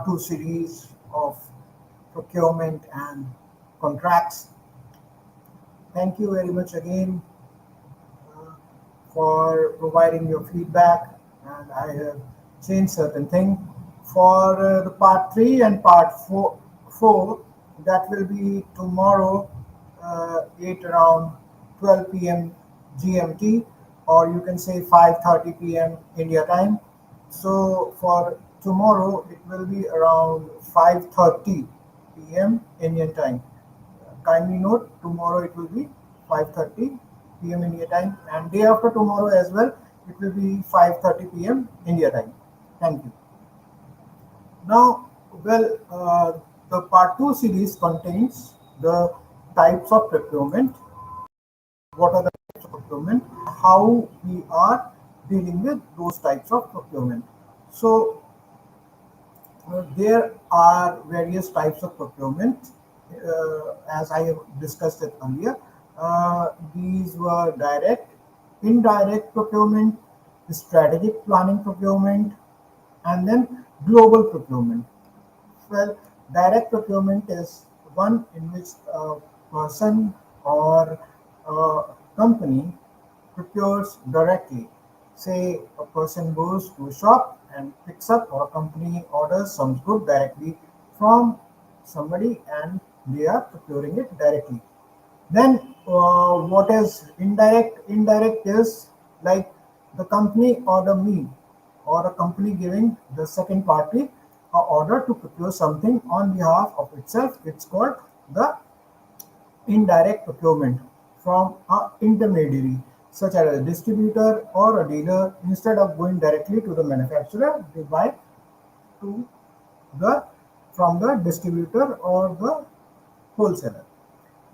two series of procurement and contracts. Thank you very much again uh, for providing your feedback, and I have changed certain things. For the part 3 and part 4, that will be tomorrow, 8 around 12 p.m. GMT, or you can say 5:30 p.m. India time. So for tomorrow, it will be around 5:30 p.m. Indian time. Kindly note, tomorrow it will be 5:30 p.m. India time, and day after tomorrow as well, it will be 5:30 p.m. India time. Thank you. Now, the part 2 series contains the types of procurement. What are the types of procurement? How we are dealing with those types of procurement. So, there are various types of procurement, as I have discussed it earlier. These were direct, indirect procurement, strategic planning procurement, and then global procurement. Well, direct procurement is one in which a person or a company procures directly. Say a person goes to a shop and picks up, or a company orders some good directly from somebody and they are procuring it directly. Then what is indirect? Indirect is like the company order me, or a company giving the second party a order to procure something on behalf of itself. It's called the indirect procurement from a intermediary, such as a distributor or a dealer. Instead of going directly to the manufacturer, they buy to the from the distributor or the wholesaler.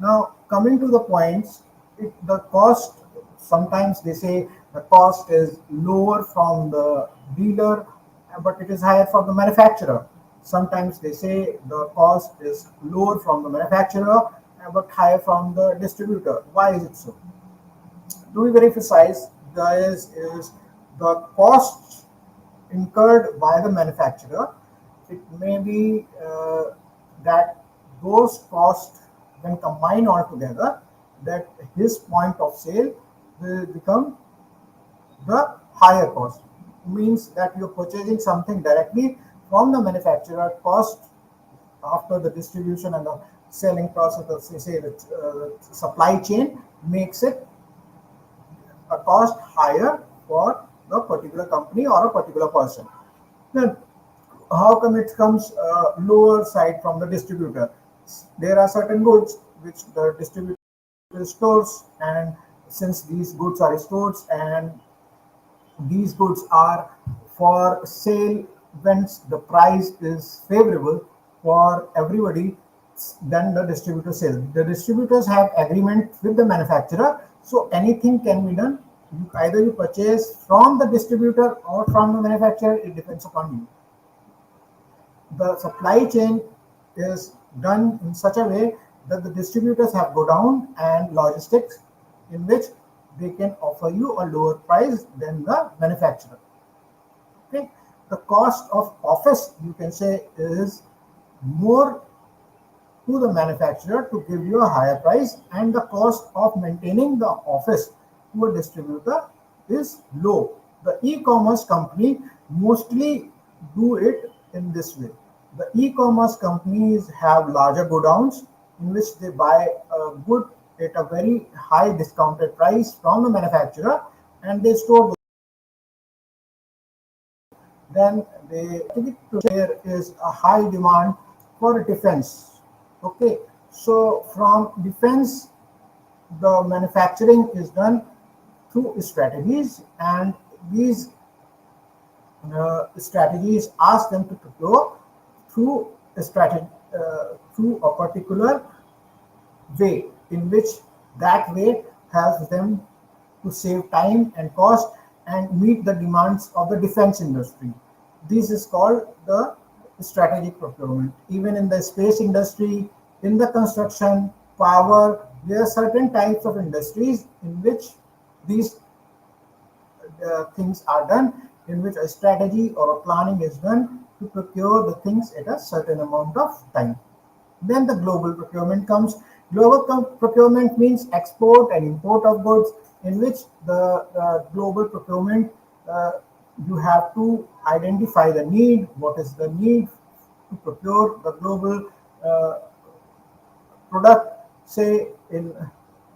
Now, coming to the points, the cost, sometimes they say the cost is lower from the dealer, but it is higher from the manufacturer. Sometimes they say the cost is lower from the manufacturer, but higher from the distributor. Why is it so? To be very precise, is the costs incurred by the manufacturer. It may be that those costs, when combined all together, that his point of sale will become the higher cost. Means that you're purchasing something directly from the manufacturer. Cost after the distribution and the selling process, say the supply chain, makes it a cost higher for the particular company or a particular person. Then, how come it comes lower side from the distributor? There are certain goods which the distributor stores, and since these goods are stored and these goods are for sale when the price is favorable for everybody, then the distributor sells. The distributors have agreement with the manufacturer, so anything can be done. Either you purchase from the distributor or from the manufacturer, it depends upon you. The supply chain is done in such a way that the distributors have go down and logistics in which they can offer you a lower price than the manufacturer. Okay, the cost of office, you can say, is more to the manufacturer to give you a higher price, and the cost of maintaining the office to a distributor is low. The e-commerce company mostly do it in this way. The e-commerce companies have larger godowns in which they buy a good at a very high discounted price from the manufacturer, and they store. Then there is a high demand for defense. Okay, so from defense, the manufacturing is done through strategies, and these strategies ask them to procure through a strategy, through a particular way, in which that way helps them to save time and cost and meet the demands of the defense industry. This is called the strategic procurement. Even in the space industry, in the construction, power, there are certain types of industries in which these things are done, in which a strategy or a planning is done to procure the things at a certain amount of time. Then the global procurement comes. Global procurement means export and import of goods, in which the global procurement, uh, you have to identify the need, what is the need to procure the global uh, product, say in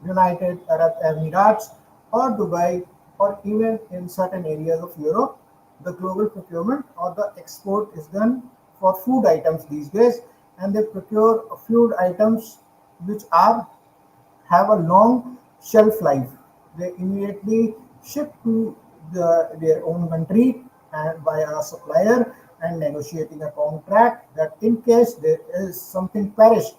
United Arab Emirates or Dubai, or even in certain areas of Europe. The global procurement or the export is done for food items these days, and they procure food items which are have a long shelf life. They immediately ship to their own country and by a supplier, and negotiating a contract that in case there is something perished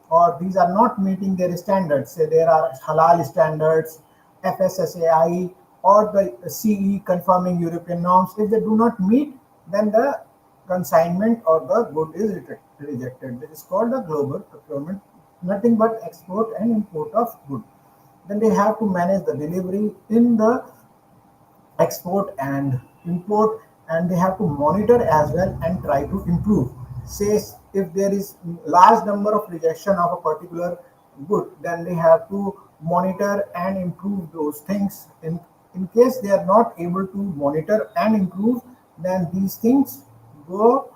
or these are not meeting their standards, say there are halal standards, FSSAI, or the CE confirming European norms. If they do not meet, then the consignment or the good is rejected. This is called the global procurement, nothing but export and import of good. Then they have to manage the delivery in the export and import, and they have to monitor as well and try to improve. Say if there is large number of rejection of a particular good, then they have to monitor and improve those things. In case they are not able to monitor and improve, then these things go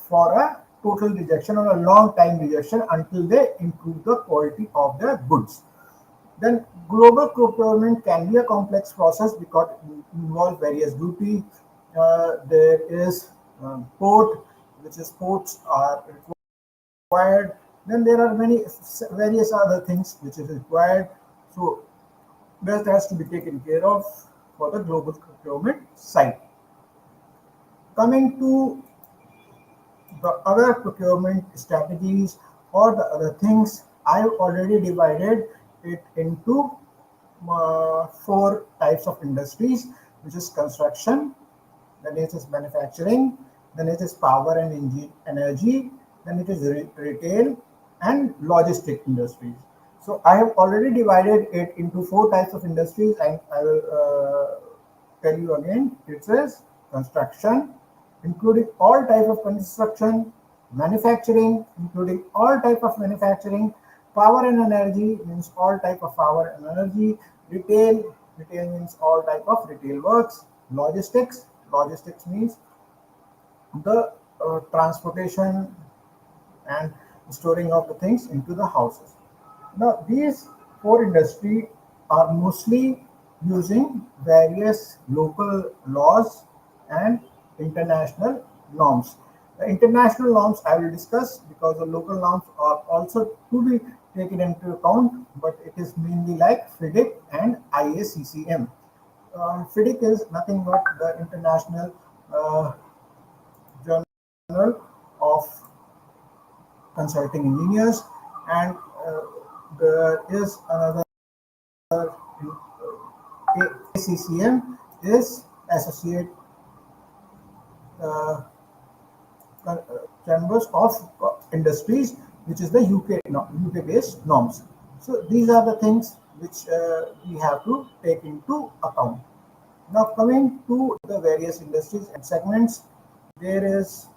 for a total rejection or a long time rejection until they improve the quality of their goods. Then global procurement can be a complex process because it involves various duty. There is port, which is ports are required. Then there are many various other things which is required. So that has to be taken care of for the global procurement side. Coming to the other procurement strategies or the other things, I've already divided it into four types of industries, which is construction, then it is manufacturing, then it is power and energy, then it is retail and logistic industries. So I have already divided it into four types of industries, and I will tell you again. It says construction, including all type of construction; manufacturing, including all type of manufacturing; power and energy means all type of power and energy; retail means all type of retail works; logistics means the transportation and storing of the things into the houses. Now, these four industries are mostly using various local laws and international norms. The international norms I will discuss because the local norms are also to be taken into account, but it is mainly like FIDIC and IACCM. FIDIC is nothing but the International uh, Journal of Consulting Engineers, and there is another ACCM is Associate uh, Chambers of Industries, which is the UK based norms. So these are the things which we have to take into account. Now coming to the various industries and segments, there is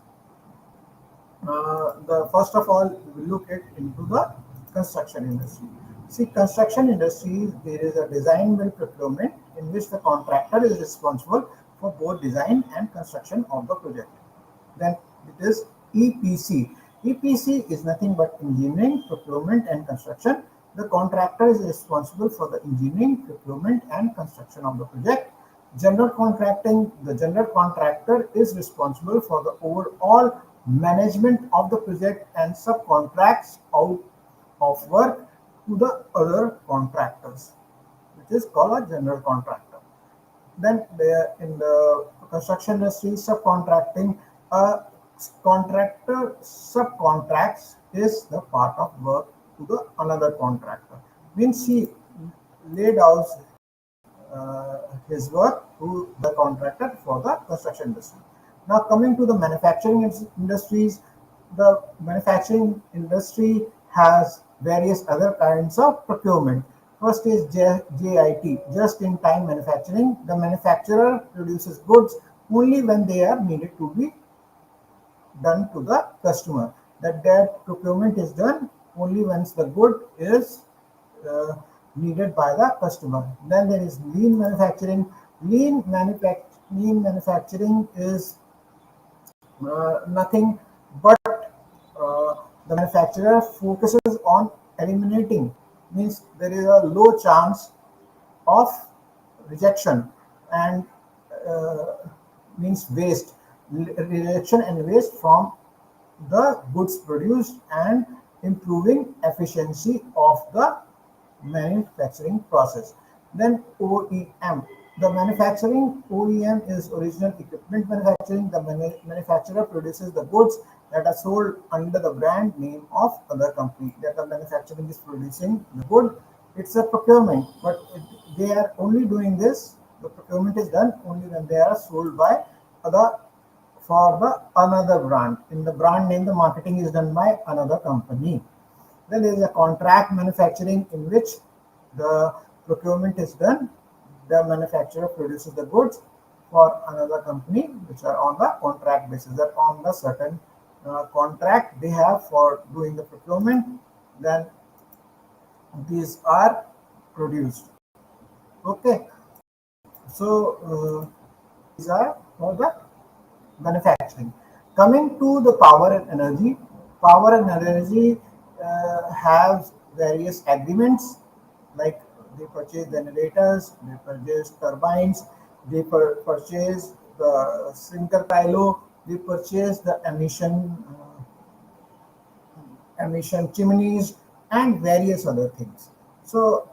the first of all we will look at into the construction industry. See, construction industry, there is a design build procurement in which the contractor is responsible for both design and construction of the project. Then it is EPC. EPC is nothing but engineering, procurement, and construction. The contractor is responsible for the engineering, procurement, and construction of the project. General contracting, the general contractor is responsible for the overall management of the project and subcontracts out of work to the other contractors, which is called a general contractor. Then there in the construction industry, subcontracting, a contractor subcontracts is the part of work to the another contractor. Means he laid out his work to the contractor for the construction industry. Now coming to the manufacturing industries, the manufacturing industry has various other kinds of procurement. First is JIT, just in time manufacturing. The manufacturer produces goods only when they are needed to be done to the customer. That procurement is done only once the good is uh, needed by the customer. Then there is lean manufacturing. Lean manufacturing is nothing but the manufacturer focuses on eliminating, means there is a low chance of rejection and uh, means waste, rejection and waste from the goods produced, and improving efficiency of the manufacturing process. Then OEM. The manufacturing OEM is original equipment manufacturing. The manufacturer produces the goods that are sold under the brand name of other company. That the manufacturing is producing the good. It's a procurement, but they are only doing this. The procurement is done only when they are sold by other for the another brand. In the brand name, the marketing is done by another company. Then there is a contract manufacturing in which the procurement is done. The manufacturer produces the goods for another company, which are on the contract basis. That on the certain contract they have for doing the procurement, then these are produced. Okay, so these are for the manufacturing. Coming to the power and energy have various agreements, like they purchase generators, they purchase turbines, they purchase the sinker silo, they purchase the emission chimneys, and various other things. So,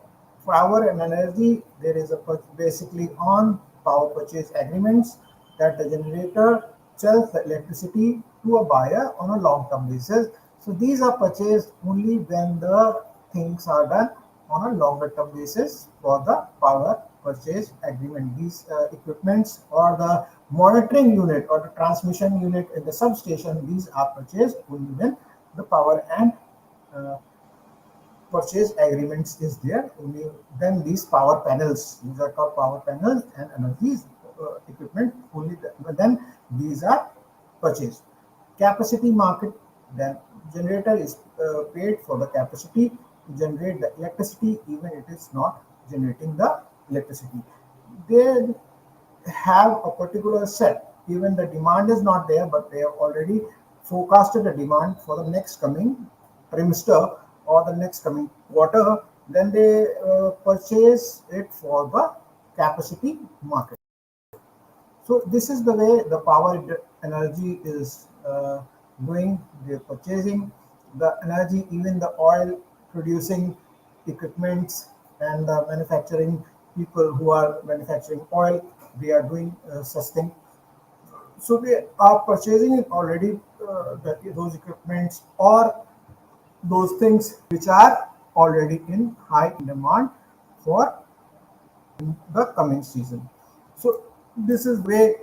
power and energy, there is a basically on power purchase agreements that the generator sells the electricity to a buyer on a long-term basis. So these are purchased only when the things are done on a longer term basis for the power purchase agreement. These equipments or the monitoring unit or the transmission unit in the substation, these are purchased only when the power and uh, purchase agreements is there. Only then these power panels, these are called power panels and energy equipment, only then these are purchased. Capacity market, then generator is paid for the capacity to generate the electricity even it is not generating the electricity. They have a particular set, even the demand is not there, but they have already forecasted the demand for the next coming trimester or the next coming quarter. Then they purchase it for the capacity market. So this is the way the power energy is doing. They're purchasing the energy, even the oil producing equipments and the manufacturing people who are manufacturing oil, they are doing such thing. So they are purchasing it already, those equipments or those things which are already in high demand for the coming season. So this is where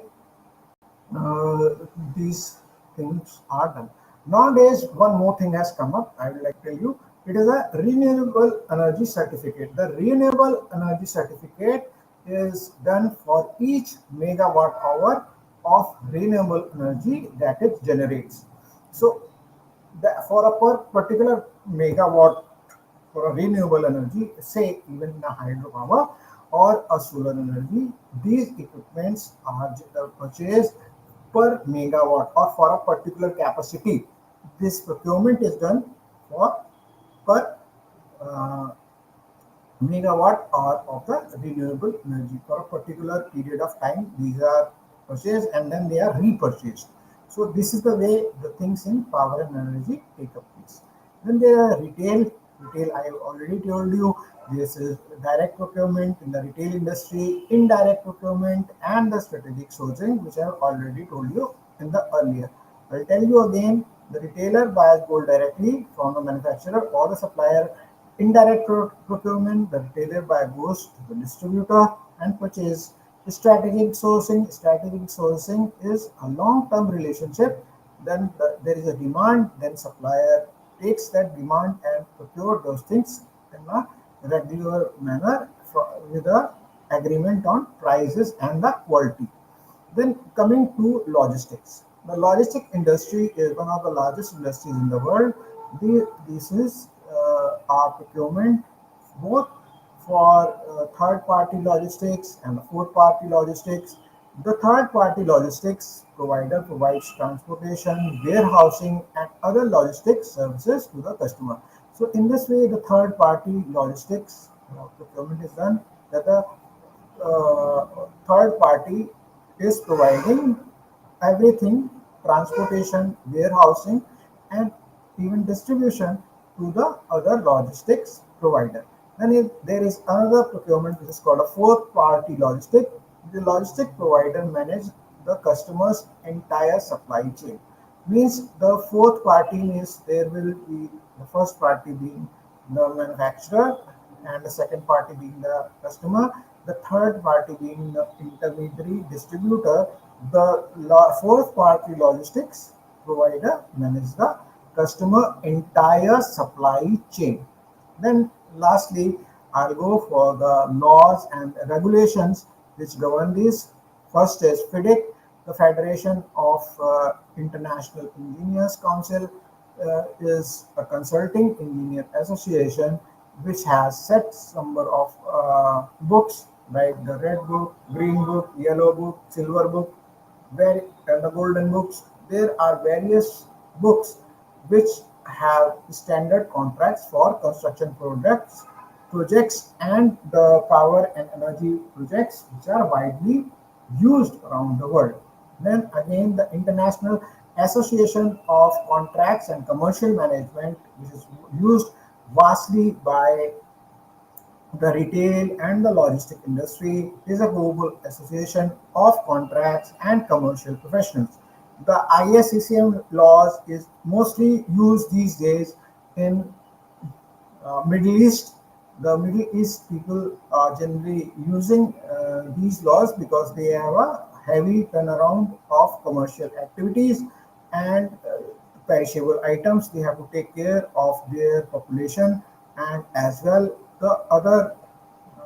uh, these things are done. Nowadays, one more thing has come up. I would like to tell you. It is a renewable energy certificate. The renewable energy certificate is done for each megawatt hour of renewable energy that it generates. So, for a particular megawatt for a renewable energy, say even a hydropower or a solar energy, these equipments are purchased per megawatt or for a particular capacity. This procurement is done for per uh, megawatt hour of the renewable energy for a particular period of time. These are purchased and then they are repurchased. So this is the way the things in power and energy take up place. Then there are retail. Retail, I have already told you, this is direct procurement in the retail industry, indirect procurement, and the strategic sourcing, which I have already told you in the earlier. I'll tell you again, the retailer buys gold directly from the manufacturer or the supplier. Indirect procurement, the retailer goes to the distributor and purchase. Strategic sourcing is a long-term relationship. Then there is a demand, then supplier takes that demand and procure those things in a regular manner with a agreement on prices and the quality. Then coming to logistics. The logistic industry is one of the largest industries in the world. This is our procurement both for third-party logistics and fourth-party logistics. The third-party logistics provider provides transportation, warehousing, and other logistics services to the customer. So, in this way, the third-party logistics procurement is done that the third party is providing everything, transportation, warehousing, and even distribution to the other logistics provider. Then there is another procurement which is called a fourth party logistic. The logistic provider manages the customer's entire supply chain. Means the fourth party means there will be the first party being the manufacturer and the second party being the customer, the third party being the intermediary distributor. The fourth party logistics provider manages the customer entire supply chain. Then lastly, I'll go for the laws and regulations which govern these. First is FIDIC, the Federation of International Engineers Council, is a consulting engineer association which has set number of books like the red book, green book, yellow book, silver book, where the golden books. There are various books which have standard contracts for construction projects and the power and energy projects which are widely used around the world. Then again, the International Association of Contracts and Commercial Management, which is used vastly by the retail and the logistic industry, is a global association of contracts and commercial professionals. The ISCCM laws is mostly used these days in Middle East. The Middle East people are generally using these laws because they have a heavy turnaround of commercial activities and perishable items. They have to take care of their population and as well the other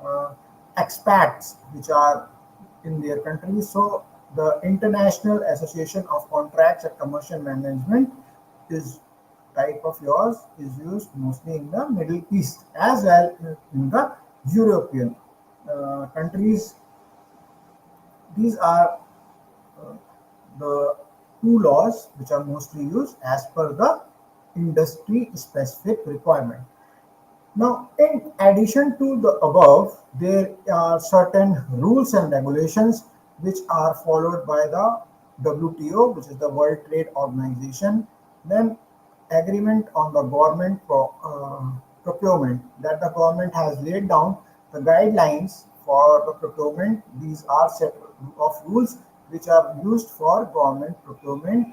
uh, expats which are in their country. So the International Association of Contracts and Commercial Management is type of yours is used mostly in the Middle East as well in the European countries. These are uh, the two laws which are mostly used as per the industry specific requirement. Now, in addition to the above, there are certain rules and regulations which are followed by the WTO, which is the World Trade Organization. Then, agreement on the procurement, that the government has laid down the guidelines for the procurement. These are set of rules which are used for government procurement,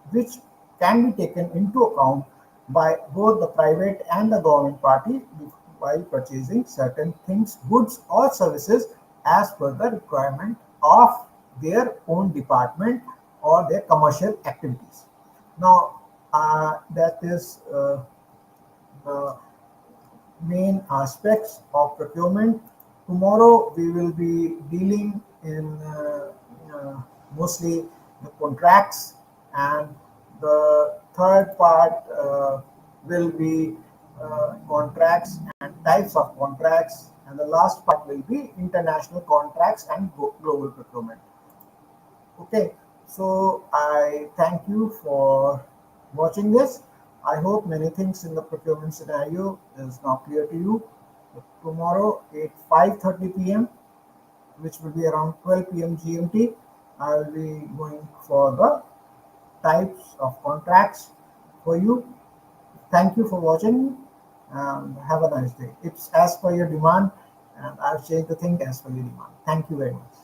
which can be taken into account by both the private and the government party while purchasing certain things, goods or services as per the requirement of their own department or their commercial activities. Now, that is the main aspects of procurement. Tomorrow we will be dealing in mostly the contracts, and the third part will be contracts and types of contracts, and the last part will be international contracts and global procurement. Okay, so I thank you for watching this. I hope many things in the procurement scenario is now clear to you. Tomorrow at 5:30 p.m., which will be around 12 p.m. GMT, I will be going for the types of contracts for you. Thank you for watching and have a nice day. It's as per your demand, and I've changed the thing as per your demand. Thank you very much.